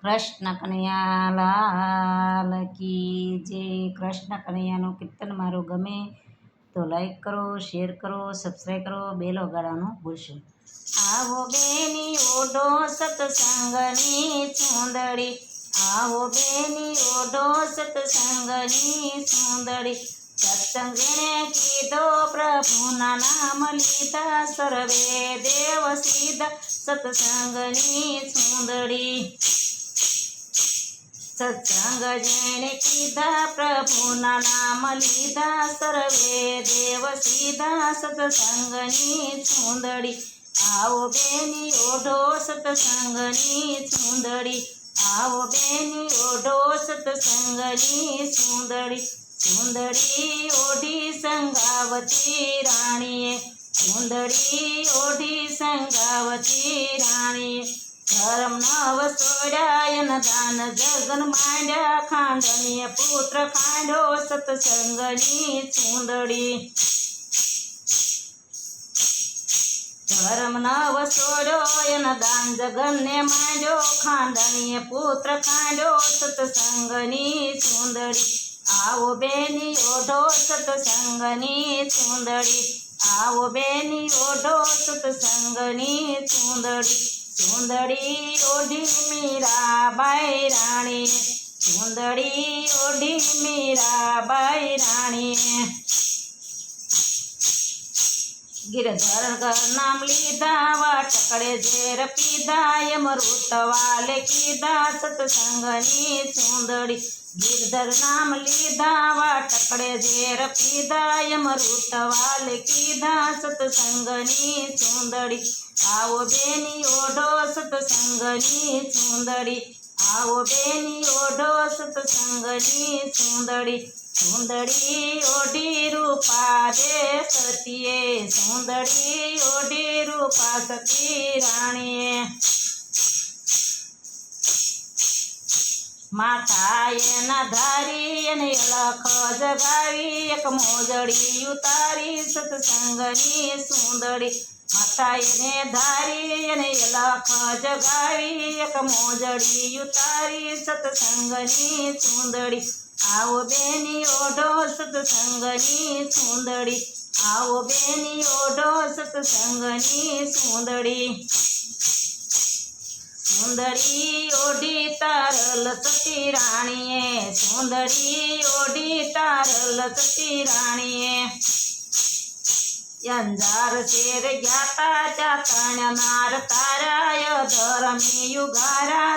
કૃષ્ણ કનૈયા લાલ કી જય। કૃષ્ણ કનૈયાનું કીર્તન મારું ગમે તો લાઈક કરો, શેર કરો, સબસ્ક્રાઈબ કરો, બેલ વગાડવાનું ભૂલશો। આવો બેની ઓઢો સત્સંગની સુંદરી, આવો બેની ઓઢો સત્સંગની સુંદરી। સત્સંગને કીધો પ્રભુના નામ લીધા, સર્વે દેવ સીધા સત્સંગની સુંદરી। સત્સંગ જેણે કીધા પ્રભુના નામ લીધા, સર્વે દેવ સીધા સત્સંગની સુંદરી। આવો બેની ઓઢો સત્સંગની સુંદરી, આવો બેની ઓઢો સત્સંગની સુંદરી। સુંદરી ઓઢી સંગાવતી રાણીએ, સુંદરી ઓઢી સંગાવતી રાણીએ। ધર્મ નવ સોડ્યાયન દાન જગન માંડ્યા, ખાંડણીય પુત્ર ખાંડો સત્સંગની સુંદરી। ધર્મ નવ સોડ્યો એન દાન જગનને માંડ્યો, ખાંડણીય પુત્ર ખાંડો સત્સંગની સુંદરી। આવો બેની ઓઢો સત્સંગની સુંદરી, આવો બેની ઓઢો સત્સંગની સુંદરી। સુંદરી ઓઢી મીરાબાઈ રાણીએ, સુંદરી ઓઢી મીરાબાઈ રાણીએ। ગિરધર ઘર નામ લીધા, વાટકડે ઝેર પીધા, યમૃત વાલે કીધા સત્સંગની સુંદરી। ગિરધર નામ લીધા, વાટકડે ઝેર પીધા, યમૃત વાલે કીધા સત્સંગની સુંદરી। આવો બેની ઓઢો સત્સંગની સુંદરી, આવો બેની ઓઢો સત્સંગની સુંદરી। સુંદરી ઓઢી રૂપા દે સતીએ, સુંદરી ઓઢી રૂપા સતી રાણીએ। માથા એના ધારી અને અલખ જગાવી, એક મોજડી ઉતારી સત્સંગની સુંદરી। માથા એને ધારી અને અલખ જગાવી, એક મોજડી ઉતારી સત્સંગની સુંદરી। આવો બેની ઓઢો સત્સંગની સુંદરી, આવો બેની ઓઢો સત્સંગની સુંદરી। સુંદરી ઓઢી તારલ સતી રાણીએ, સુંદરી ઓઢી તારલ સતી રાણીએ। અંજાર શેર જ્ઞાતા ચાતણ નાર તારાય, ધર્મી યુગારા